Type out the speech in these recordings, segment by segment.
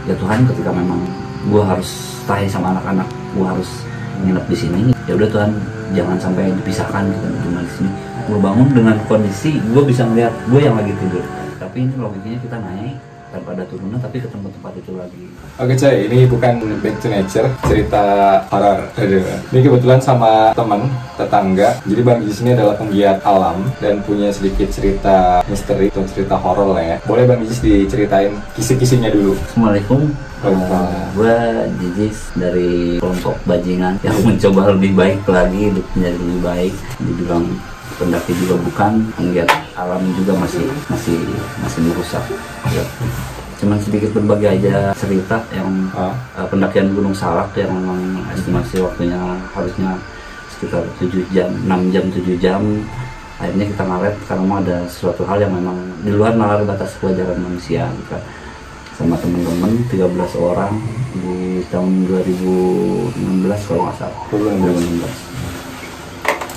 ya Tuhan, ketika memang gue harus stay sama anak-anak, gue harus nginep di sini, ya udah Tuhan, jangan sampai dipisahkan kita cuma di sini. Gue bangun dengan kondisi gue bisa ngeliat gue yang lagi tidur, tapi ini logikanya kita naik tanpa ada turunan tapi ketemu tempat itu lagi. Oke Coy, ini bukan Back to Nature, cerita horor. Ini kebetulan sama teman tetangga. Jadi Bang Jijis ini adalah penggiat alam dan punya sedikit cerita misteri atau cerita horor lah ya. Boleh Bang Jijis diceritain kisi-kisinya dulu. Assalamualaikum. Gue Jijis dari kelompok bajingan yang mencoba lebih baik lagi, hidup menjadi lebih baik. Dibilang pendaki juga bukan, penggiat alam juga masih merusak. Ya. Cuman sedikit berbagi aja cerita yang pendakian Gunung Salak yang memang estimasi waktunya harusnya sekitar 7 jam, 6 jam, 7 jam. Akhirnya kita ngaret karena memang ada suatu hal yang memang di luar nalar batas kewajaran manusia. Kita sama teman-teman 13 orang di tahun 2016 kalau nggak salah. 2016.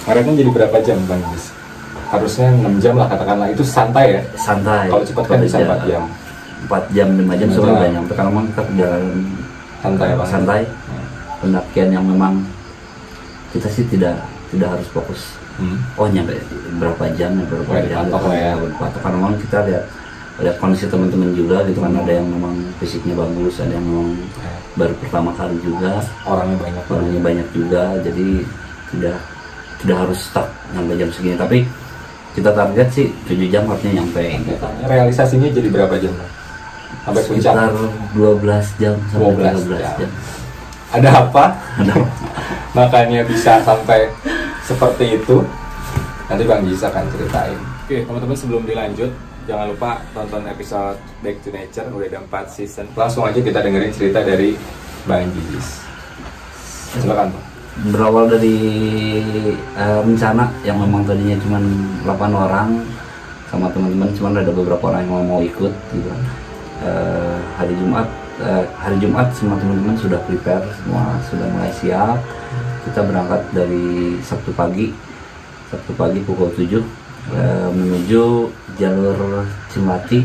Ngaretnya jadi berapa jam Bang Jijis? Harusnya 6 jam lah katakanlah, itu santai ya? Santai. Kalau cepat kan bisa 4 jam. 4 jam, 5 jam sebenarnya udah nyampe, karena memang kita perjalanan santai. Pendakian yang memang kita sih tidak harus fokus. Oh nyampe berapa jam ya, berapa jam ya. Karena memang kita lihat kondisi teman-teman juga gitu kan, ada yang memang fisiknya bagus, ada yang memang baru pertama kali juga, orangnya banyak juga, jadi tidak harus stuck sampai jam segini, tapi kita target sih 7 jam harusnya nyampe. Realisasinya jadi berapa jam? Sampai puncak? Sekitar 12 jam sampai 13 jam. Ada apa? Makanya bisa sampai seperti itu. Nanti Bang Jijis akan ceritain. Oke teman-teman, sebelum dilanjut, jangan lupa tonton episode Back to Nature, udah ada 4 season. Langsung aja kita dengerin cerita dari Bang Jijis. Silakan Bang. Berawal dari rencana yang memang tadinya cuma 8 orang sama teman-teman, cuman ada beberapa orang yang mau ikut gitu kan. Hari Jumat semua teman-teman sudah prepare, semua sudah mulai siap. Kita berangkat dari Sabtu pagi pukul 7 menuju jalur Cimati.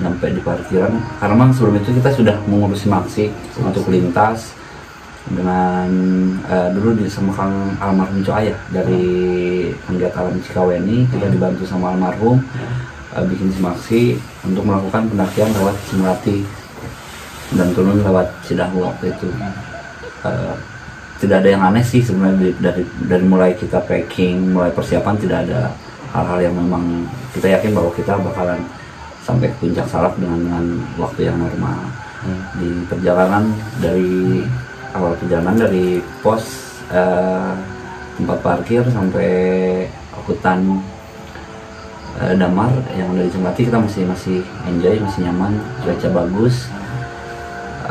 Nyampe di parkiran karena memang sebelum itu kita sudah mengurusi maksi untuk lintas dengan dulu sama Kang almarhum Ayah dari penggiat alam Cikaweni. Kita dibantu sama almarhum bikin simaksi untuk melakukan pendakian lewat Cimati dan turun lewat Cidahu waktu itu. Tidak ada yang aneh sih sebenarnya, dari mulai kita packing, mulai persiapan tidak ada hal-hal yang memang kita yakin bahwa kita bakalan sampai ke puncak Salak dengan waktu yang normal. Di perjalanan dari awal perjalanan dari pos tempat parkir sampai hutan Damar yang dari Cimati, kita masih enjoy, masih nyaman, cuaca bagus.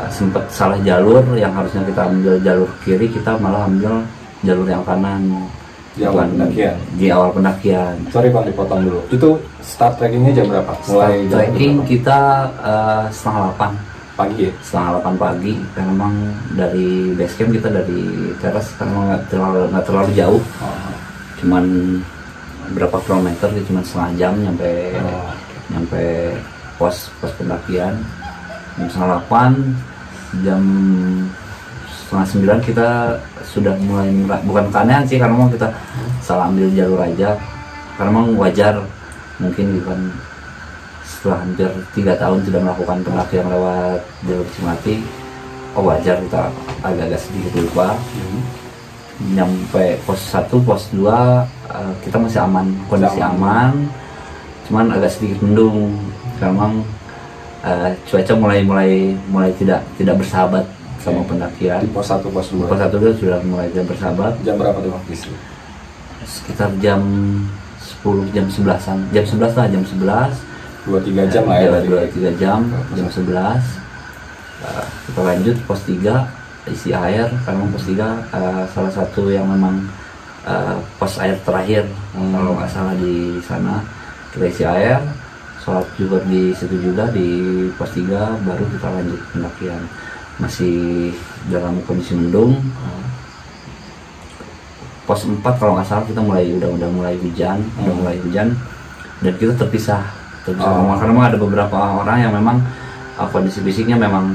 Sempat salah jalur, yang harusnya kita ambil jalur kiri, kita malah ambil jalur yang kanan di awal pendakian. Di awal pendakian. Sorry Bang, dipotong dulu. Itu start trekkingnya jam berapa? Mulai trekking kita 7:30 pagi ya? 7:30 pagi, karena memang dari base camp kita dari teras karena nggak terlalu jauh, cuman berapa kilometer, cuma setengah jam nyampe pos pendakian. Jam 7:30, jam 8:30 kita sudah mulai, bukan keanehan sih, karena memang kita salah ambil jalur aja, karena memang wajar mungkin bukan setelah hampir 3 tahun tidak melakukan pendakian lewat jalur Cimati, wajar kita agak-agak sedikit lupa. Nyampe pos 1, pos 2 kita masih aman, kondisi aman, cuman agak sedikit mendung karena memang cuaca mulai tidak bersahabat sama pendakian. Di pos 1, pos 2. Pos 1 sudah mulai tidak bersahabat. Jam berapa tuh Bang? Sekitar jam 10, jam 11-an. Jam 11 lah, jam 11. 2-3 jam lah ya. 2-3 jam, jam 11. Kita lanjut pos 3, isi air, karena pos 3 salah satu yang memang pos air terakhir kalau nggak salah di sana. Kita isi air, sholat juga di situ juga di pos 3, baru kita lanjut pendakian. Masih dalam kondisi mendung. Pos 4 kalau nggak salah kita udah mulai hujan, dan kita terpisah karena memang ada beberapa orang yang memang kondisi fisiknya memang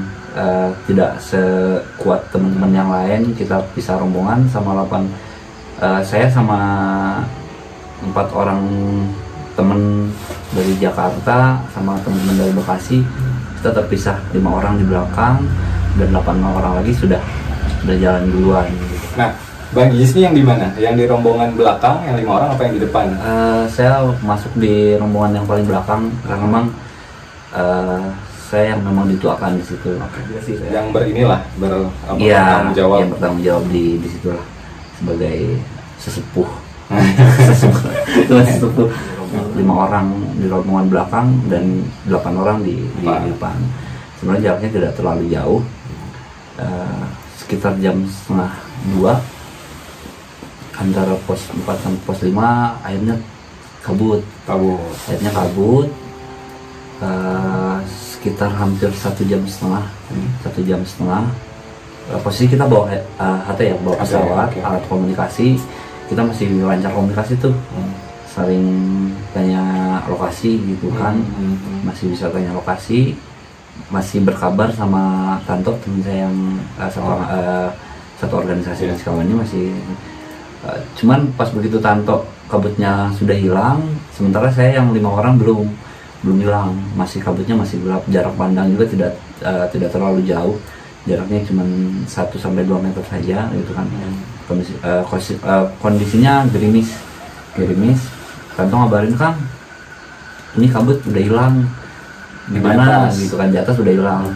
tidak sekuat teman-teman yang lain. Kita pisah rombongan sama 8, saya sama 4 orang teman dari Jakarta sama teman-teman dari Bekasi, kita terpisah 5 orang di belakang dan 8 orang lagi sudah jalan duluan. Nah, Bang Jis ini yang di mana? Yang di rombongan belakang, yang 5 orang apa yang di depan? Saya masuk di rombongan yang paling belakang karena memang saya yang memang dituakan di situ. Yang bertanggung jawab. Yang bertanggung jawab di situ lah sebagai sesepuh. Sesepuh. 5 orang di rombongan belakang dan 8 orang di depan. Sebenarnya jaraknya tidak terlalu jauh, sekitar jam setengah 2 antara pos 4 sampai pos 5. Akhirnya kabut. Sekitar hampir 1,5 jam. Posisi kita bawa HT ya, bawa pesawat, alat komunikasi. Kita masih lancar komunikasi tuh, saling tanya lokasi gitu kan, masih bisa tanya lokasi, masih berkabar sama Tanto, teman saya yang satu organisasi dan sekawannya masih. Cuman pas begitu Tanto kabutnya sudah hilang, sementara saya yang 5 orang belum hilang, masih kabutnya masih gelap, jarak pandang juga tidak terlalu jauh, jaraknya cuma 1-2 meter saja gitu kan. Kondisinya gerimis. Tanto ngabarin, Kang, ini kabut udah hilang, gimana gitu kan, di atas udah hilang.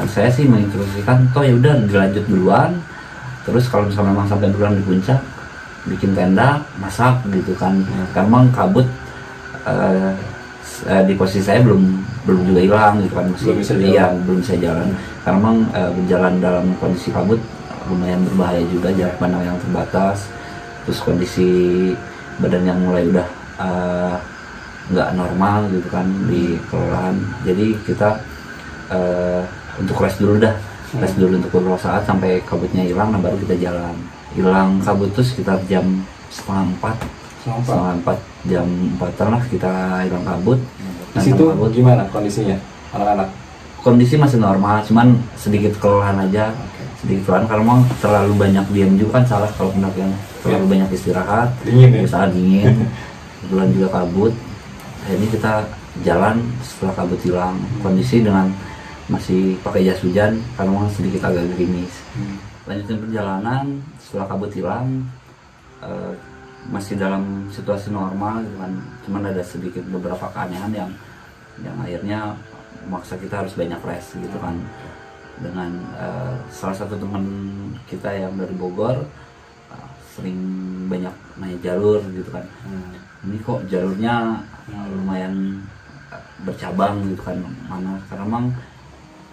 Saya sih menginstruksikan, toh ya udah dilanjut duluan, terus kalau misalnya memang sampai duluan di puncak bikin tenda, masak gitu kan. Karena memang kabut di posisi saya belum juga hilang gitu kan, masih belum bisa jalan. Karena memang berjalan dalam kondisi kabut lumayan berbahaya juga, jarak pandang yang terbatas, terus kondisi badan yang mulai udah nggak normal gitu kan di kelelahan. Jadi kita untuk rest dulu untuk beberapa saat sampai kabutnya hilang, nah baru kita jalan. Hilang kabut tuh sekitar jam setengah 4, jam 4 lah kita hilang kabut. Di situ gimana kondisinya anak-anak? Kondisi masih normal, cuman sedikit kelelahan aja. Sedikit kelelahan karena memang terlalu banyak diam juga kan, salah kalau pendakian terlalu banyak istirahat, saat dingin, kebetulan juga kabut. Akhirnya kita jalan setelah kabut hilang, kondisi dengan masih pakai jas hujan karena memang sedikit agak gerimis. Lanjutin perjalanan setelah kabut hilang, masih dalam situasi normal gitu kan, cuman ada sedikit beberapa keanehan yang akhirnya memaksa kita harus banyak rest gitu kan. Dengan salah satu teman kita yang dari Bogor sering banyak naik jalur gitu kan. Ini kok jalurnya lumayan bercabang gitu kan, mana karena memang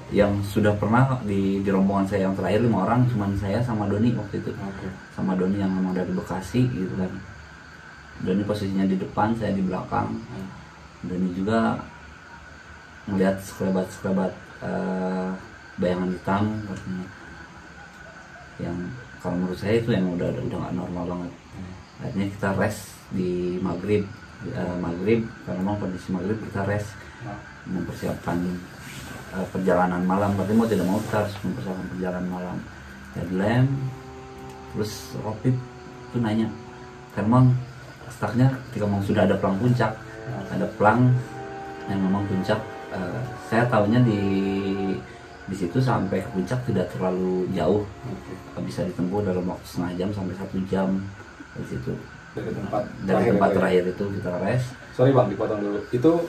yang sudah pernah di rombongan saya yang terakhir 5 orang cuman saya sama Doni waktu itu. Sama Doni yang memang dari Bekasi gitu kan. Doni posisinya di depan, saya di belakang. Doni juga melihat sekelebat bayangan hitam katanya, yang kalau menurut saya itu yang udah nggak normal banget. Akhirnya kita rest di maghrib karena memang kondisi maghrib kita rest mempersiapkan perjalanan malam. Berarti mau tidak mau kita harus mempersiapkan perjalanan malam. Headlamp, terus Ropip itu nanya, karena memang startnya ketika memang sudah ada pelang puncak, ada pelang yang memang puncak. Saya tahunya di situ sampai ke puncak tidak terlalu jauh, bisa ditempuh dalam waktu setengah jam sampai 1 jam dari situ. Dari tempat terakhir itu kita rest. Sorry Bang, dipotong dulu. Itu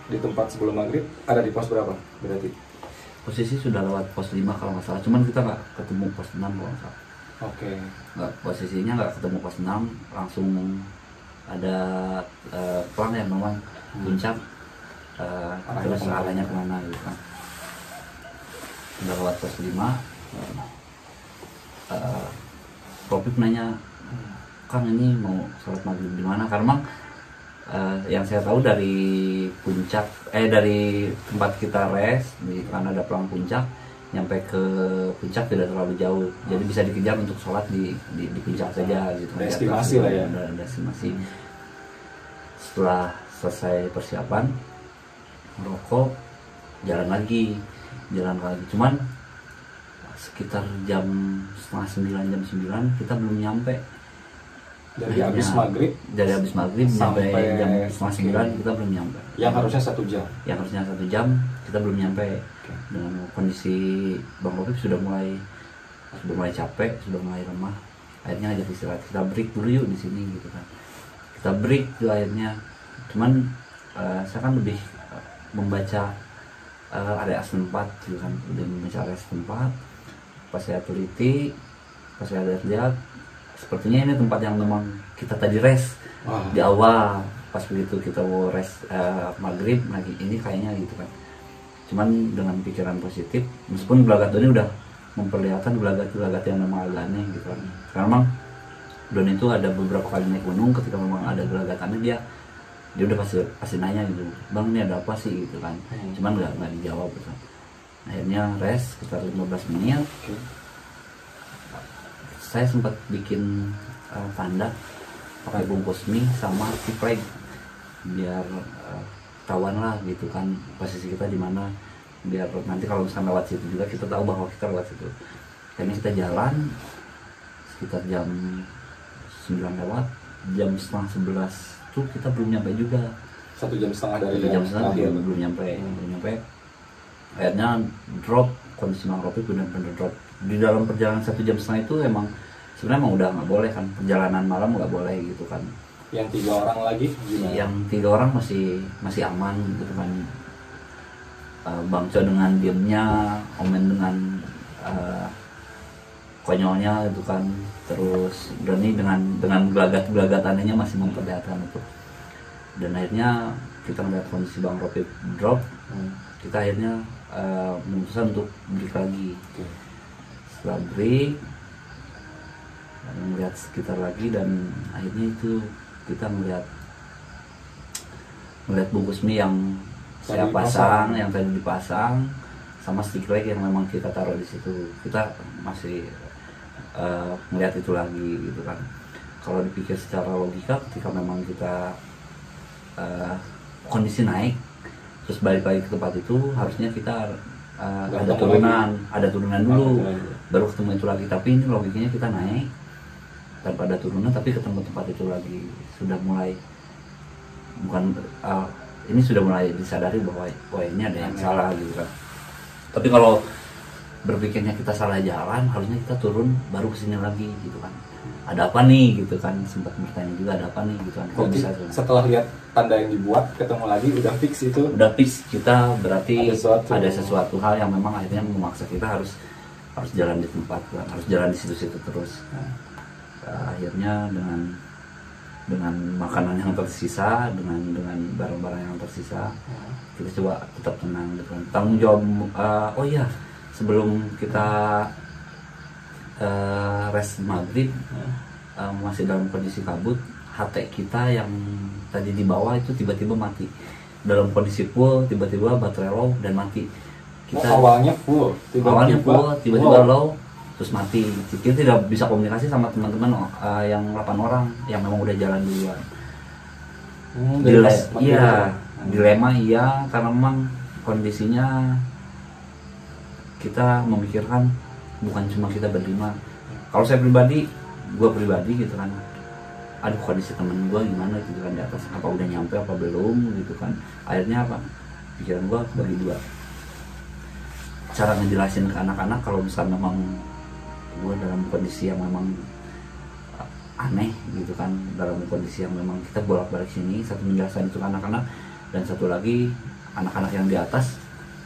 di tempat sebelum maghrib ada di pos berapa berarti? Posisi sudah lewat pos 5 kalau nggak salah, cuman kita nggak ketemu pos 6 kalau nggak salah. Posisinya nggak ketemu pos 6, langsung ada pelang yang memang puncak, terus arahnya kemana gitu kan. Udah lewat pos 5, Ropip nanya, Kang ini mau sholat maghrib di mana? Karena memang yang saya tahu dari puncak, dari tempat kita rest, karena ada pelang puncak, nyampe ke puncak tidak terlalu jauh, jadi bisa dikejar untuk sholat di puncak saja gitu. Estimasi lah ya. Ada estimasi. Setelah selesai persiapan, merokok, jalan lagi. Cuman sekitar jam setengah 9, jam 9 kita belum nyampe. Dari habis maghrib sampai jam setengah 9 kita belum nyampe. Yang harusnya 1 jam. Yang harusnya 1 jam kita belum nyampe. Dengan kondisi Bang Ropi sudah mulai capek, sudah mulai lemah. Akhirnya ngajak istirahat, kita break dulu yuk di sini gitu kan. Kita break tuh akhirnya. Cuman saya kan lebih membaca area setempat gitu kan, udah membaca area setempat. Pas saya teliti, pas saya lihat, sepertinya ini tempat yang memang kita tadi rest di awal. Pas begitu kita mau rest maghrib lagi, ini kayaknya gitu kan. Cuman dengan pikiran positif, meskipun gelagat Doni udah memperlihatkan gelagat yang memang agak aneh gitu kan. Karena memang Doni itu ada beberapa kali naik gunung, ketika memang ada gelagatannya dia udah pasti nanya gitu, Bang ini ada apa sih gitu kan. Cuman nggak dijawab gitu. Akhirnya rest sekitar 15 menit. Saya sempat bikin tanda pakai bungkus mie sama tiplek biar tahuan lah gitu kan posisi kita di mana, biar nanti kalau misalnya lewat situ juga kita tahu bahwa kita lewat situ. Akhirnya kita jalan sekitar jam 9 lewat, jam setengah 11 tuh kita belum nyampe juga. 1 jam setengah dari jam setengah belum nyampe. Akhirnya drop, kondisi Bang Ropi benar-benar drop. Di dalam perjalanan 1 jam setengah itu emang sebenarnya emang udah nggak boleh kan, perjalanan malam nggak boleh gitu kan. Yang 3 orang lagi gimana? Yang 3 orang masih aman gitu kan. Bang Co dengan diemnya, Omen dengan konyolnya gitu kan, terus Doni dengan gelagat-gelagatannya masih memperlihatkan itu. Dan akhirnya kita melihat kondisi Bang Ropi drop, kita akhirnya memutuskan untuk break lagi. Setelah break, melihat sekitar lagi, dan akhirnya itu kita melihat bungkus mie yang saya pasang, yang tadi dipasang, sama stick leg yang memang kita taruh di situ. Kita masih melihat itu lagi gitu kan. Kalau dipikir secara logika, ketika memang kita kondisi naik terus balik lagi ke tempat itu, harusnya kita ada turunan dulu baru ketemu itu lagi. Tapi ini logikanya kita naik tanpa ada turunan tapi ketemu tempat itu lagi. Sudah mulai ini sudah mulai disadari bahwa ini ada yang salah gitu kan. Tapi kalau berpikirnya kita salah jalan, harusnya kita turun baru kesini lagi gitu kan. Ada apa nih gitu kan, sempat bertanya juga ada apa nih gitu kan. Kok bisa setelah lihat tanda yang dibuat ketemu lagi udah fix itu? Udah fix, kita berarti ada sesuatu hal yang memang akhirnya memaksa kita harus jalan di tempat kan, harus jalan di situ-situ terus. Akhirnya dengan makanan yang tersisa, dengan barang-barang yang tersisa, kita coba tetap tenang gitu kan. Tanggung jawab, oh iya, sebelum kita rest maghrib, masih dalam kondisi kabut, HT kita yang tadi di bawah itu tiba-tiba mati. Dalam kondisi full, tiba-tiba baterai low dan mati. Awalnya full, tiba-tiba low, terus mati. Kita tidak bisa komunikasi sama teman-teman yang 8 orang yang memang udah jalan duluan. Dilema iya, karena memang kondisinya kita memikirkan bukan cuma kita berlima. Kalau saya pribadi, gue pribadi gitu kan, aduh kondisi temen gue gimana gitu kan di atas, apa udah nyampe apa belum gitu kan. Akhirnya apa, pikiran gue bagi dua, cara ngejelasin ke anak-anak kalau misalnya memang gue dalam kondisi yang memang aneh gitu kan, dalam kondisi yang memang kita bolak-balik sini. Satu menjelaskan itu ke anak-anak, dan satu lagi anak-anak yang di atas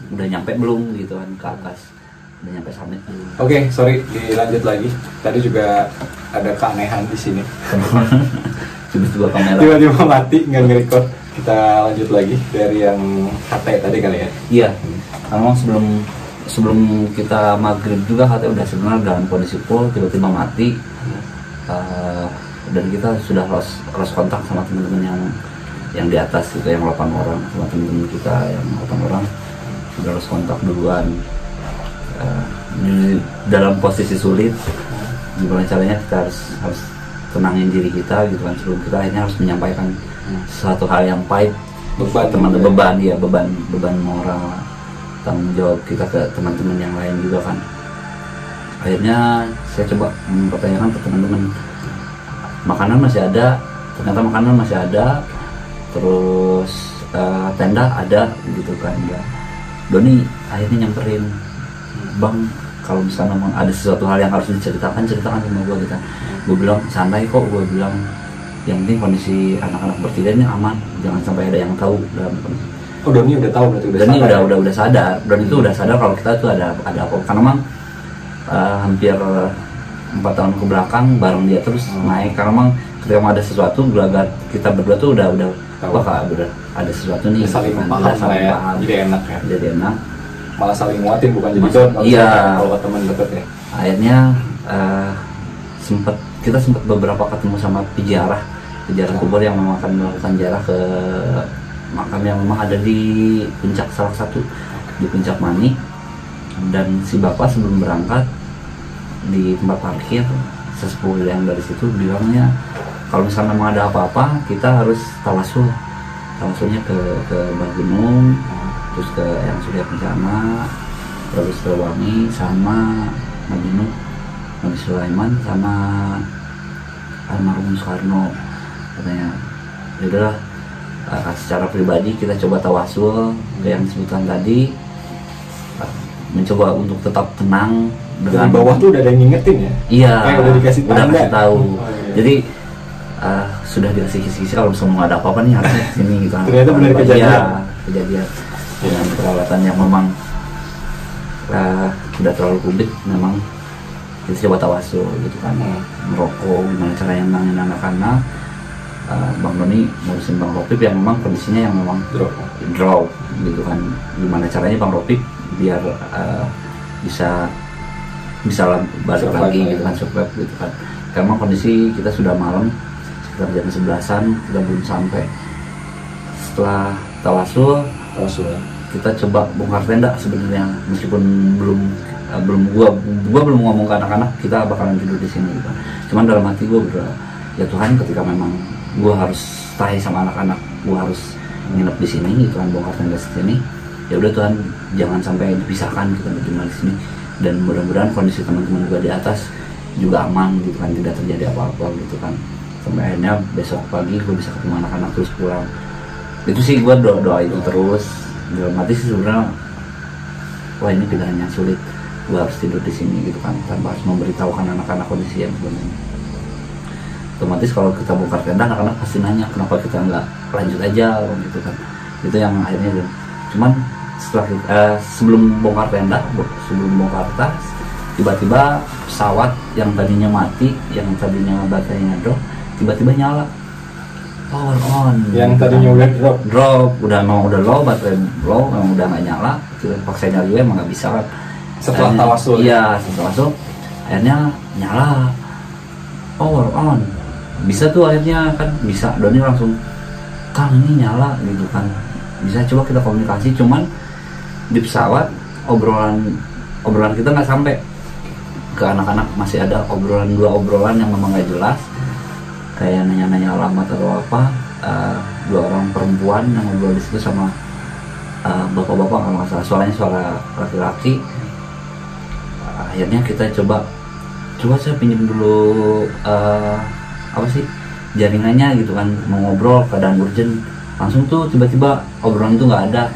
udah nyampe belum gitu kan ke atas, udah nyampe summit belum. Oke, sorry, dilanjut lagi. Tadi juga ada keanehan di sini. Tiba-tiba kamera tiba-tiba mati, nggak nge-record. Kita lanjut lagi dari yang HT tadi kali ya. Iya, memang sebelum kita maghrib juga HT udah sebenarnya dalam kondisi full, tiba-tiba mati. Dan kita sudah lost kontak sama teman-teman yang di atas itu, yang 8 orang, sama teman-teman kita yang 8 orang sudah lost kontak duluan. Dalam posisi sulit, gimana caranya kita harus tenangin diri kita gitu kan, sebelum kita akhirnya harus menyampaikan sesuatu hal yang pahit, beban moral tanggung jawab kita ke teman-teman yang lain juga kan. Akhirnya saya coba mempertanyakan ke teman-teman, makanan masih ada, ternyata makanan masih ada, terus tenda ada gitu kan. Ya. Doni akhirnya nyamperin, bang kalau misalnya memang ada sesuatu hal yang harus ceritakan sama gue gitu. Gue bilang santai kok, gue bilang yang penting kondisi anak-anak bertiga ini aman, jangan sampai ada yang tahu dalam kondisi. Oh, Doni udah tahu berarti Doni udah sadar. Doni itu udah sadar kalau kita tuh ada apa. Karena memang hampir 4 tahun ke belakang bareng dia terus naik. Karena memang ketika mau ada sesuatu, gelagat kita berdua tuh udah wah kak, udah ada sesuatu nih. Saling paham. Jadi enak ya. Jadi enak. Malah saling nguatin bukan jadi down. Iya. Kalau teman deket ya. Akhirnya kita sempat beberapa ketemu sama pejarah kubur yang memang akan melakukan ziarah ke makam yang memang ada di puncak, salah satu di puncak Mani. Dan si bapak sebelum berangkat di tempat parkir sesepuh yang dari situ bilangnya kalau misalnya memang ada apa-apa kita harus tawasulnya ke Gunung, terus ke yang Surya Kencana, terus ke Wangi sama Nabi Sulaiman sama almarhum Soekarno katanya. Yaudahlah, secara pribadi kita coba tawasul ke yang disebutkan tadi, mencoba untuk tetap tenang. Dari bawah tuh udah ada yang ngingetin ya? Iya, udah dikasih tahu. Jadi sudah dikasih kisi-kisi kalau misalnya ada apa-apa nih harusnya sini gitu. Ternyata benar kejadian dengan peralatan yang memang tidak terlalu kubik, memang kita coba tawasul gitu kan. Merokok, gimana cara yang nangin anak-anak. Bang Doni ngurusin Bang Ropip yang memang kondisinya yang memang drop gitu kan. Gimana caranya Bang Ropip biar bisa balik lagi gitu kan, survive gitu kan. Karena kondisi kita sudah malam sekitar jam 11-an, kita belum sampai. Setelah tawasul kita coba bongkar tenda sebenarnya, meskipun gua belum ngomong ke anak-anak kita bakalan tidur di sini gitu. Cuman dalam hati gua berdoa, ya Tuhan, ketika memang gua harus stay sama anak-anak, gua harus nginep di sini gitu kan, bongkar tenda di sini. Ya udah Tuhan, jangan sampai dipisahkan kita berjumpa di sini, dan mudah-mudahan kondisi teman-teman gua di atas juga aman gitu kan, tidak terjadi apa-apa gitu kan. Sampai akhirnya besok pagi gua bisa ketemu anak-anak terus pulang. Itu sih gua doa itu terus. Dalam hati sih sebenarnya, wah ini pilihan yang sulit, gua harus tidur di sini gitu kan, tanpa harus memberitahukan anak-anak kondisi yang sebenarnya. Otomatis kalau kita bongkar tenda, anak-anak pasti nanya kenapa kita nggak lanjut aja gitu kan. Itu yang akhirnya. Cuman setelah sebelum bongkar tenda, sebelum bongkar tas, tiba-tiba pesawat yang tadinya mati, yang tadinya baterainya drop, tiba-tiba nyala, power on. Yang tadinya udah drop udah low, baterai low, memang udah nggak nyala. Kita paksa nyala juga emang nggak bisa kan. Setelah tawasul. Iya, setelah tawasul akhirnya nyala, power on. Bisa tuh akhirnya kan, bisa. Doni langsung, Kang ini nyala gitu kan, bisa coba kita komunikasi. Cuman di pesawat obrolan kita nggak sampai ke anak-anak, masih ada dua obrolan yang memang nggak jelas, kayak nanya-nanya alamat atau apa. Dua orang perempuan yang ngobrol di situ sama bapak-bapak, kalau nggak salah, suaranya suara laki-laki. Akhirnya kita coba saya pinjam dulu apa sih jaringannya gitu kan, mau ngobrol keadaan urgent. Langsung tuh tiba-tiba obrolan itu nggak ada.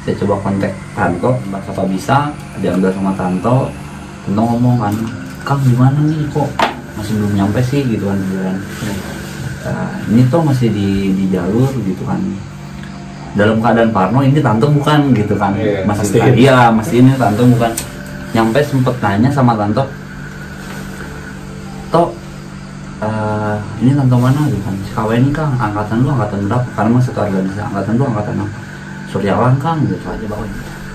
Saya coba kontak Tanto, apa bisa diambil sama Tanto ngomong kan, Kang gimana nih kok masih belum nyampe sih gitu kan. Ini tuh masih di jalur gitu kan, dalam keadaan parno, ini Tanto bukan gitu kan. Masih ini Tanto bukan. Nyampe sempet nanya sama Tanto, ini Tanto mana gitu kan. Si KW ini Kang, angkatan lu angkatan berapa? Karena masih satu organisasi, angkatan lu angkatan apa? Suryawan Kang gitu aja bawain.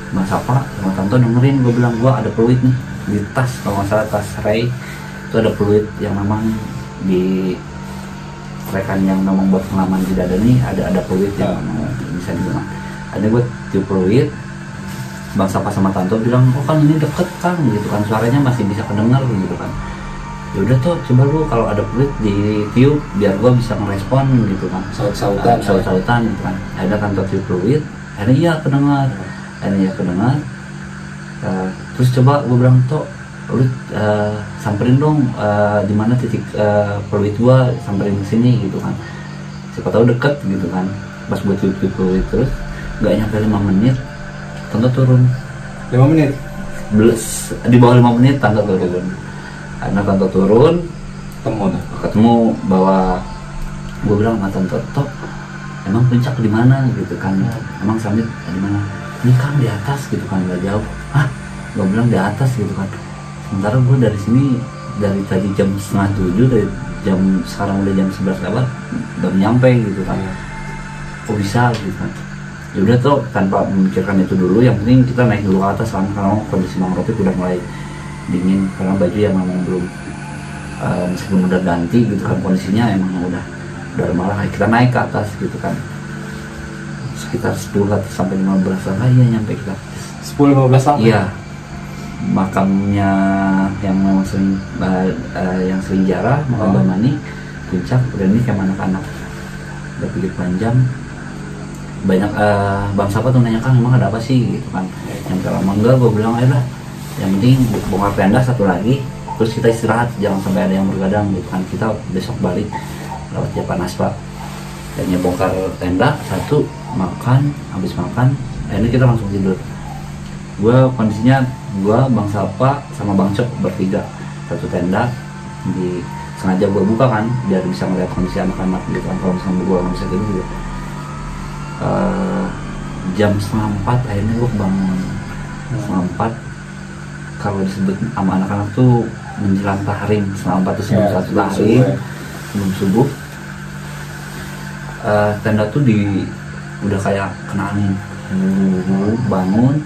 Mas apa? Sama Tanto dengerin, gue bilang gue ada peluit nih di tas, kalau nggak salah tas Ray itu ada peluit yang memang di rekan yang memang buat pengalaman tidak ada nih, ada peluit yang bisa dibilang. Ada gue tiup peluit, Bang Sapa sama Tanto bilang, oh kan ini deket Kang gitu kan, suaranya masih bisa kedengar gitu kan. Ya udah tuh, coba lu kalau ada peluit di tiup biar gua bisa ngerespon gitu kan, saut-sautan gitu kan. Ada Tanto tiup peluit, akhirnya iya kedengar, Terus coba gue bilang, Tok, lu samperin dong di mana titik peluit gue, samperin ke sini gitu kan, siapa tahu deket gitu kan. Pas gue tiup peluit terus nggak nyampe 5 menit tangga turun. 5 menit? Di bawah 5 menit tangga turun. Karena tangga turun ketemu bahwa gue bilang sama tante, Tok, emang puncak di mana gitu kan, emang summit di mana? Ini kan di atas gitu kan, nggak jauh. Gue bilang di atas gitu kan, sementara gue dari sini dari tadi jam 6:30, dari jam sekarang udah jam 11 lewat belum nyampe gitu kan. Kok bisa gitu kan. Ya udah tuh, tanpa memikirkan itu dulu, yang penting kita naik dulu ke atas kan, karena kondisi Bang Ropik udah mulai dingin, karena baju yang memang belum meskipun udah ganti gitu kan, kondisinya emang udah malah. Kita naik ke atas gitu kan, sekitar 10 sampai 15 langkah ya nyampe kita. 10-15 langkah? Iya, makamnya yang memang sering yang sering jarah, makam Bang Mani, puncak, dan ini kayak anak-anak udah pikir panjang. Banyak Bang Sapa tuh nanya, Kang emang ada apa sih gitu kan. Yang lama enggak, gue bilang aja lah, yang penting bongkar tenda satu lagi, terus kita istirahat, jangan sampai ada yang bergadang gitu kan. Kita besok balik lewat Japan Aspa, hanya bongkar tenda satu, makan, habis makan ini kita langsung tidur. Gue kondisinya Bang Sapa sama Bang Cok bertiga satu tenda, sengaja gue buka kan biar bisa melihat kondisi anak-anak gitu kan. Kalau misalnya gue nggak bisa tidur juga. Jam 3:30 akhirnya gue bangun. 3:30 kalau disebut sama anak-anak tuh menjelang tahrim. 3:30 itu sebelum satu tahrim, sebelum subuh. Tenda tuh udah kayak kena angin. Bangun,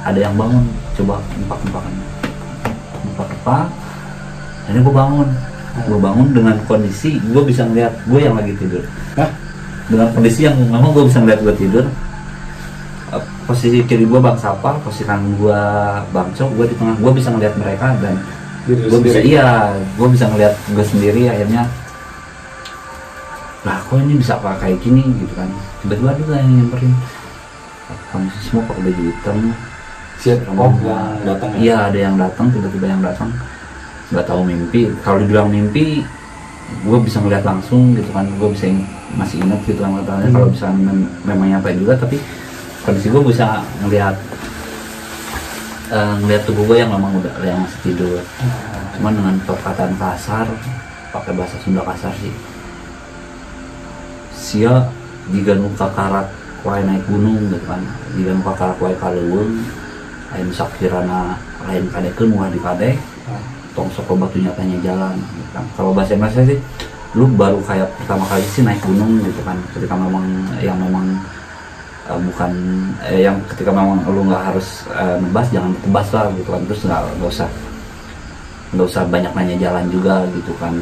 ada yang bangun, coba empak-empakan, ini gue bangun dengan kondisi gue bisa ngeliat gue yang lagi tidur. Dengan kondisi yang memang gue bisa ngeliat gue tidur. Posisi kiri gue Bang Sapa, posisi kanan gue Bang Cok, gue di tengah. Gue bisa ngeliat mereka dan gue bisa ngeliat gue sendiri. Akhirnya lah, kok ini bisa kayak gini gitu kan. Tiba-tiba ada yang nyamperin, kamu semua pakai baju hitam. Yang datang. Iya, ada yang datang, tiba-tiba yang datang. Nggak tahu mimpi. Kalau dibilang mimpi, gue bisa ngeliat langsung gitu kan. Gue bisa masih ingat gitu kan katanya. Kalau bisa memang nyampe juga, tapi kondisi gue bisa ngeliat tubuh gue yang memang udah yang masih tidur. Cuman dengan perkataan kasar, pakai bahasa Sunda kasar sih. Sia jika nuka karak wae naik gunung gitu kan, jika nuka karak wae kaleuweung, ayeuna sakirana lain kadekeun muah dikadek, tong sok batu nyatanya jalan gitu kan. Kalau bahasa Indonesia sih, lu baru kayak pertama kali sih naik gunung gitu kan, ketika memang yang ketika memang lu nggak harus nebas, jangan tebas lah gitu kan. Terus nggak usah banyak nanya jalan juga gitu kan,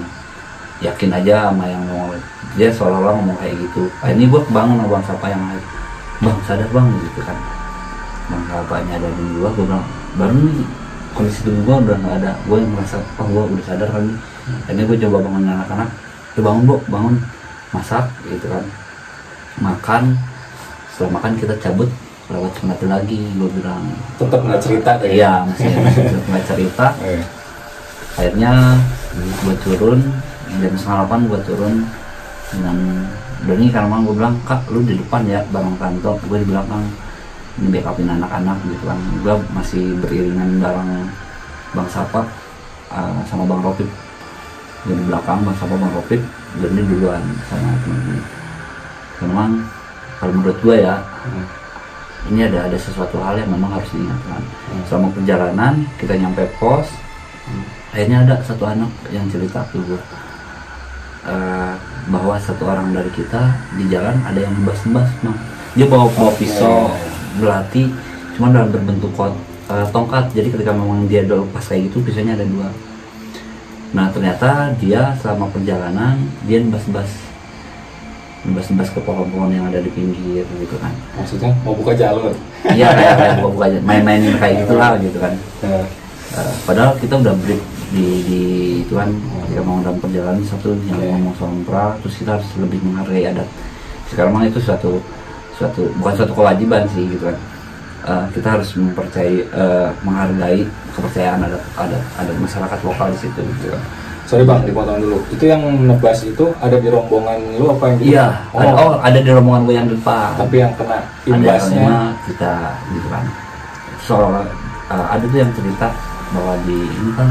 yakin aja sama yang ngomong. Dia seolah-olah ngomong kayak gitu. Ini gue kebangun sama Bang Sapa yang lain, Bang sadar Bang gitu kan. Bang Sapa nyadarin gue bilang, baru nih kondisi tubuh gue udah nggak ada. Gue yang merasa, gue udah sadar kan nih. Akhirnya gue coba bangun anak-anak, bangun Bu, bangun, masak gitu kan, makan. Setelah makan kita cabut lewat Sungai lagi. Gue bilang tetap nggak cerita deh. Iya, masih nggak cerita. Akhirnya gue turun jam 7:30, gue turun dengan Doni, karena gue bilang, Kak lu di depan ya bareng kantor, gue di belakang ini backupin anak-anak gitu kan. Gue masih beriringan bareng Bang Sapa sama Bang Ropik. Gue di belakang Bang Sapa, Bang Ropik, Doni duluan sama teman-teman. Memang kalau menurut gue ya, ini ada sesuatu hal yang memang harus diingatkan. Selama perjalanan kita nyampe pos, akhirnya ada satu anak yang cerita ke gue bahwa satu orang dari kita di jalan ada yang nebas-nebas, dia bawa pisau belati, cuma dalam berbentuk tongkat. Jadi ketika memang dia udah lepas kayak gitu, pisaunya ada 2. Nah ternyata dia selama perjalanan dia nebas-nebas ke pohon-pohon yang ada di pinggir gitu kan. Maksudnya mau buka jalur? Iya, kayak mau buka main-mainin kayak gitulah gitu kan. Padahal kita udah break di itu kan, ketika mau dalam perjalanan satu yang ngomong sompra, terus kita harus lebih menghargai adat. Sekarang memang itu suatu bukan suatu kewajiban sih gitu kan. kita harus menghargai kepercayaan adat masyarakat lokal di situ gitu. Sorry bang, dipotong dulu. Itu yang nebas itu ada di rombongan lu apa yang di Iya, ada di rombongan gue yang depan. Tapi yang kena imbasnya kita gitu kan. Soal ada tuh yang cerita bahwa di ini kan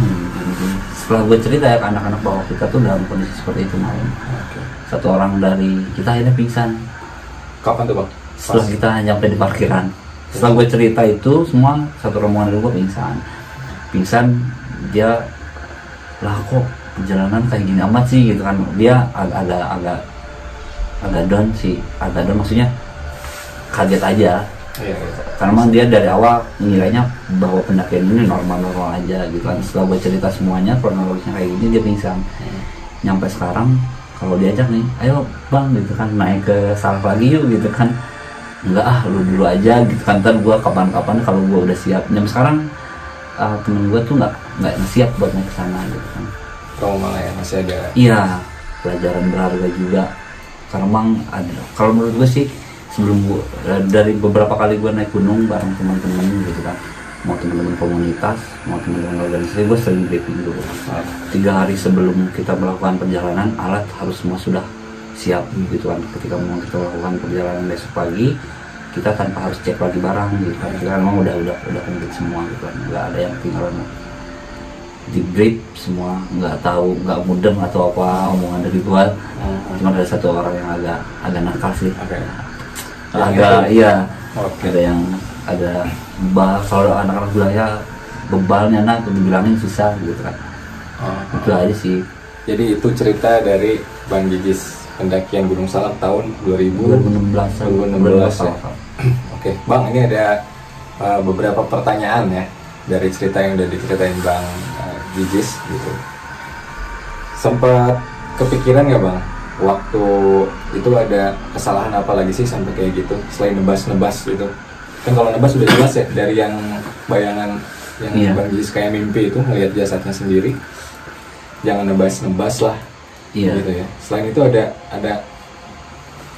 setelah gue cerita ya ke anak-anak bahwa kita tuh dalam kondisi seperti itu malam. Satu orang dari kita akhirnya pingsan. Kapan tuh bang? Setelah kita nyampe di parkiran. Setelah gue cerita itu semua satu rombongan dari gue pingsan. Dia lah kok perjalanan kayak gini amat sih gitu kan. Dia agak down sih, agak down maksudnya kaget aja. Iya. Karena memang dia dari awal ngiranya bahwa pendakian ini normal-normal aja gitu kan. Setelah gue cerita semuanya kronologisnya kayak gini, dia pingsan. Nyampe sekarang kalau diajak nih, ayo bang gitu kan, naik ke Salak lagi yuk gitu kan. Enggak lu dulu aja gitu kan, ntar gue kapan-kapan kalau gue udah siap. Nyampe sekarang temen gue tuh nggak siap buat naik ke sana gitu kan. Kamu malah ya masih ada. Iya, pelajaran berharga juga. Karena memang ada. Kalau menurut gue sih sebelum gue dari beberapa kali gue naik gunung bareng teman-teman gitu kan, mau teman-teman komunitas, mau teman-teman organisasi, gue sering briefing dulu. 3 hari sebelum kita melakukan perjalanan, alat harus semua sudah siap gitu kan. Ketika mau kita lakukan perjalanan besok pagi, kita tanpa harus cek lagi barang gitu kan. Kita memang udah komplit semua gitu kan. Nggak ada yang tinggalan. Di brief semua, nggak tahu, nggak mudeng atau apa omongan dari gue. Cuma ada satu orang yang agak nakal sih. Agak iya. Ada yang ada bebal, kalau anak-anak bilang ya bebalnya nak dibilangin susah gitu kan. Itu aja sih. Jadi itu cerita dari Bang Gigis pendakian Gunung Salak tahun 2016 ya. Oke, Bang, ini ada beberapa pertanyaan ya dari cerita yang udah diceritain Bang Gigis gitu. Sempat kepikiran nggak Bang, waktu itu ada kesalahan apa lagi sih sampai kayak gitu selain nebas gitu? Kan kalau nebas sudah jelas ya dari yang bayangan yang Bang Gigis kayak mimpi itu ngelihat jasadnya sendiri. Jangan nebas lah. Iya. Gitu ya. Selain itu ada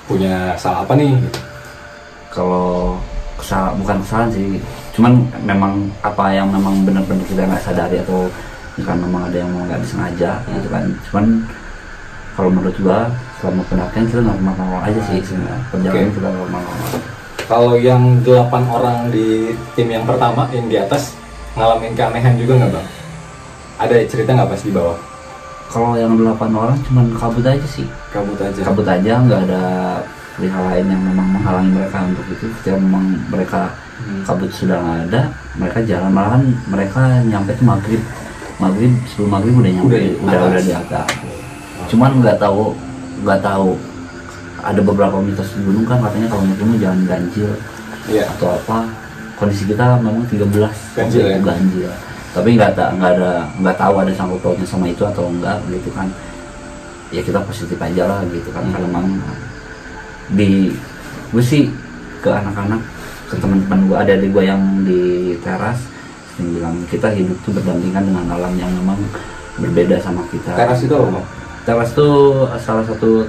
punya salah apa nih? Kalau bukan kesalahan sih, cuman memang apa yang memang benar-benar kita nggak sadari atau kan memang ada yang nggak disengaja gitu kan. Cuman kalau menurut gua selama pendakian kita normal-normal aja sih sebenarnya. Perjalanan kita normal-normal. Kalau yang 8 orang di tim yang pertama yang di atas ngalamin keanehan juga nggak Bang? Ada cerita nggak pas di bawah? Kalau yang 8 orang cuman kabut aja sih. Kabut aja, nggak ada hal lain yang memang menghalangi mereka untuk itu. Ketika memang mereka kabut sudah nggak ada, mereka jalan, malahan mereka nyampe tuh maghrib sebelum maghrib udah nyampe, udah di atas. Cuman nggak tahu ada beberapa mitos di gunung kan katanya kalau naik gunung jangan ganjil atau apa. Kondisi kita memang 13 ganjil. Tapi nggak tahu ada sangkut pautnya sama itu atau enggak gitu kan. Ya kita positif aja lah gitu kan. Karena memang gue sih ke anak-anak, ke teman-teman gue, ada gue yang di teras yang bilang kita hidup tuh berdampingan dengan alam yang memang berbeda sama kita. Teras itu apa? Teras itu salah satu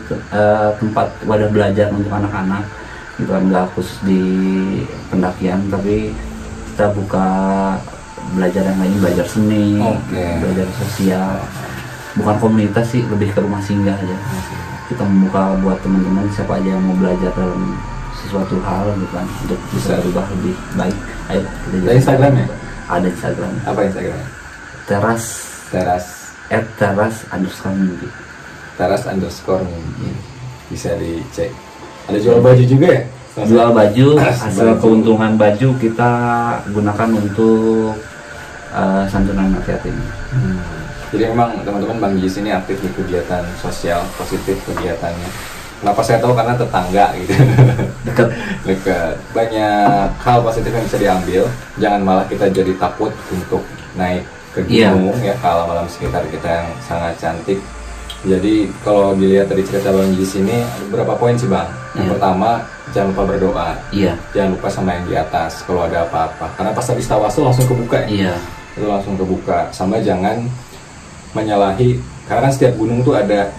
tempat wadah belajar untuk anak-anak gitu kan, nggak khusus di pendakian tapi kita buka belajar yang lain, belajar seni, belajar sosial, bukan komunitas sih, lebih ke rumah singgah aja. Kita membuka buat teman-teman siapa aja yang mau belajar dalam sesuatu hal gitu kan, untuk bisa berubah lebih baik. Ayo kita ada Instagramnya? Ada Instagram. Apa Instagramnya? Teras @teras_mimpi. Teras_mimpi. Bisa dicek. Ada jual baju juga ya? Jual baju, hasil keuntungan baju kita gunakan untuk santunan anak yatim. Jadi memang teman-teman Bang Gigis ini aktif di kegiatan sosial, positif kegiatannya. Kenapa saya tahu? Karena tetangga gitu. Dekat. Banyak hal positif yang bisa diambil. Jangan malah kita jadi takut untuk naik ke gunung ya, ke alam-alam sekitar kita yang sangat cantik. Jadi kalau dilihat dari cerita Bang Gigis ini ada beberapa poin sih Bang. Yang pertama, jangan lupa berdoa. Jangan lupa sama yang di atas kalau ada apa-apa. Karena pas habis tawasul langsung kebuka ya. Itu langsung kebuka. Sama jangan menyalahi, karena kan setiap gunung tuh ada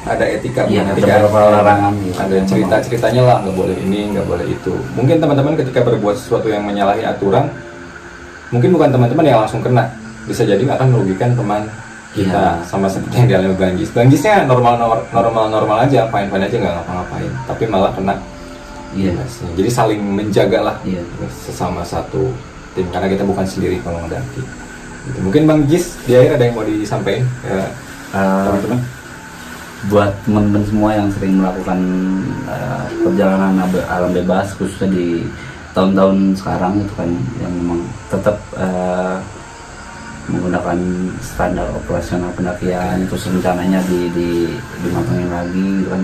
ada etika, Iya, bukan ada etika, beberapa larangan gitu. ada cerita-ceritanya lah, nggak boleh ini, nggak boleh itu. Mungkin teman-teman ketika berbuat sesuatu yang menyalahi aturan, mungkin bukan teman-teman yang langsung kena, bisa jadi akan merugikan teman kita. Iya. Sama seperti yang dialami Bang Jisnya normal aja, fine aja, nggak ngapa-ngapain, tapi malah kena. Iya. Jadi saling menjaga lah, Iya. sesama satu tim, karena kita bukan sendiri kalau ngedaki gitu. Mungkin Bang Jis di akhir ada yang mau disampaikan ya, teman-teman? Buat teman-teman semua yang sering melakukan perjalanan alam bebas, khususnya di tahun-tahun sekarang itu kan, yang memang tetap menggunakan standar operasional pendakian, terus rencananya dimatangin lagi gitu kan,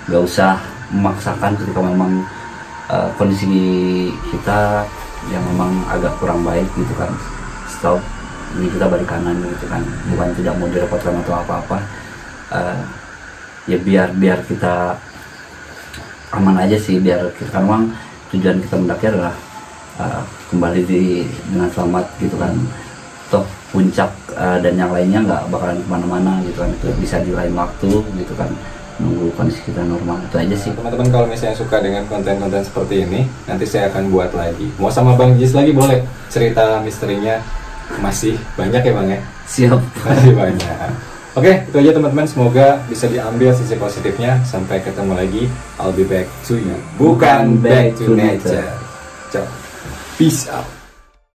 nggak usah memaksakan ketika memang kondisi kita yang memang agak kurang baik gitu kan, stop, ini kita balik kanan gitu kan, bukan tidak mau direpotkan atau apa-apa. Ya biar kita aman aja sih, biar kita kan memang tujuan kita mendaki adalah kembali dengan selamat gitu kan. Toh puncak dan yang lainnya nggak bakalan kemana-mana gitu kan, itu bisa di lain waktu gitu kan, nunggu kondisi kita normal. Itu aja sih. Teman-teman kalau misalnya suka dengan konten-konten seperti ini, nanti saya akan buat lagi. Mau sama Bang Jis lagi boleh, cerita misterinya masih banyak ya Bang ya? Siap. Masih banyak. Oke, itu aja teman-teman, semoga bisa diambil sisi positifnya. Sampai ketemu lagi. I'll be back to you, bukan back to nature. Ciao. Peace out.